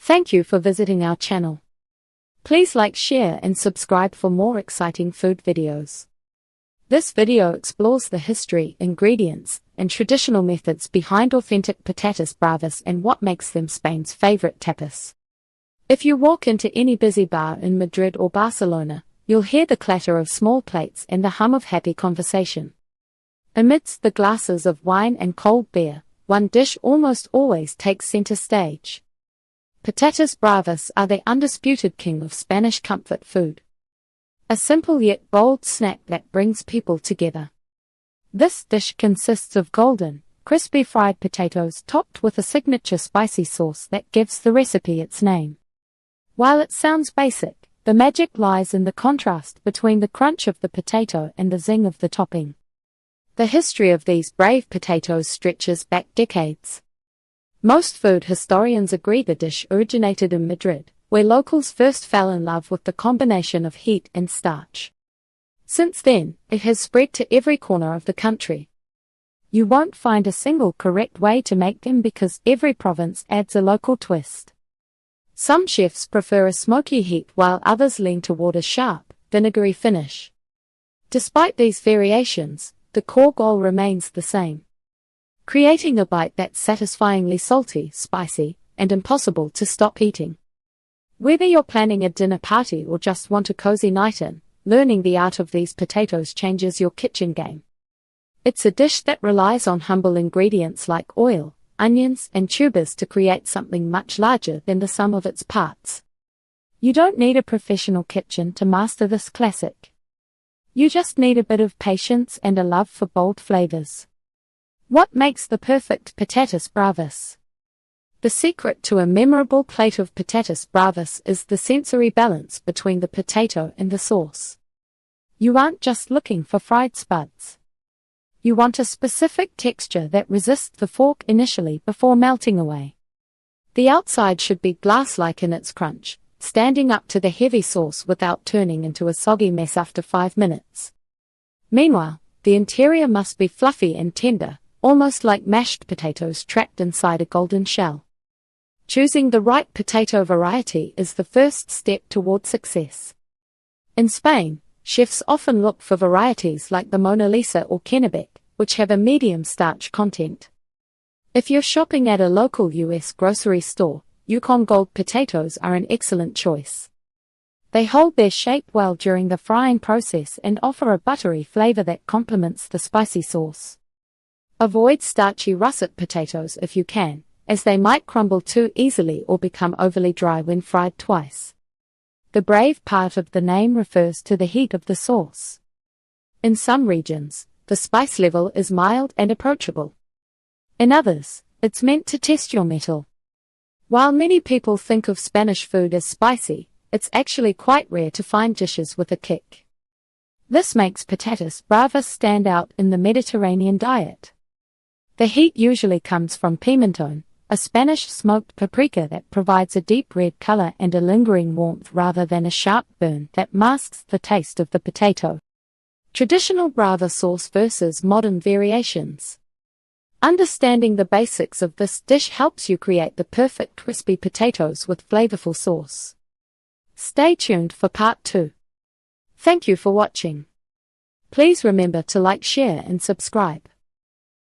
Thank you for visiting our channel. Please like, share and subscribe for more exciting food videos. This video explores the history, ingredients, and traditional methods behind authentic patatas bravas and what makes them Spain's favorite tapas. If you walk into any busy bar in Madrid or Barcelona, you'll hear the clatter of small plates and the hum of happy conversation. Amidst the glasses of wine and cold beer, one dish almost always takes center stage. Patatas bravas are the undisputed king of Spanish comfort food. A simple yet bold snack that brings people together. This dish consists of golden, crispy fried potatoes topped with a signature spicy sauce that gives the recipe its name. While it sounds basic, the magic lies in the contrast between the crunch of the potato and the zing of the topping. The history of these brave potatoes stretches back decades. Most food historians agree the dish originated in Madrid, where locals first fell in love with the combination of heat and starch. Since then, it has spread to every corner of the country. You won't find a single correct way to make them because every province adds a local twist. Some chefs prefer a smoky heat while others lean toward a sharp, vinegary finish. Despite these variations, the core goal remains the same. Creating a bite that's satisfyingly salty, spicy, and impossible to stop eating. Whether you're planning a dinner party or just want a cozy night in, learning the art of these potatoes changes your kitchen game. It's a dish that relies on humble ingredients like oil, onions, and tubers to create something much larger than the sum of its parts. You don't need a professional kitchen to master this classic. You just need a bit of patience and a love for bold flavors. What makes the perfect patatas bravas? The secret to a memorable plate of patatas bravas is the sensory balance between the potato and the sauce. You aren't just looking for fried spuds. You want a specific texture that resists the fork initially before melting away. The outside should be glass-like in its crunch, standing up to the heavy sauce without turning into a soggy mess after 5 minutes. Meanwhile, the interior must be fluffy and tender, almost like mashed potatoes trapped inside a golden shell. Choosing the right potato variety is the first step toward success. In Spain, chefs often look for varieties like the Mona Lisa or Kennebec, which have a medium starch content. If you're shopping at a local US grocery store, Yukon Gold potatoes are an excellent choice. They hold their shape well during the frying process and offer a buttery flavor that complements the spicy sauce. Avoid starchy russet potatoes if you can, as they might crumble too easily or become overly dry when fried twice. The brave part of the name refers to the heat of the sauce. In some regions, the spice level is mild and approachable. In others, it's meant to test your mettle. While many people think of Spanish food as spicy, it's actually quite rare to find dishes with a kick. This makes patatas bravas stand out in the Mediterranean diet. The heat usually comes from pimentón, a Spanish smoked paprika that provides a deep red color and a lingering warmth rather than a sharp burn that masks the taste of the potato. Traditional brava sauce versus modern variations. Understanding the basics of this dish helps you create the perfect crispy potatoes with flavorful sauce. Stay tuned for part 2. Thank you for watching. Please remember to like, share and subscribe.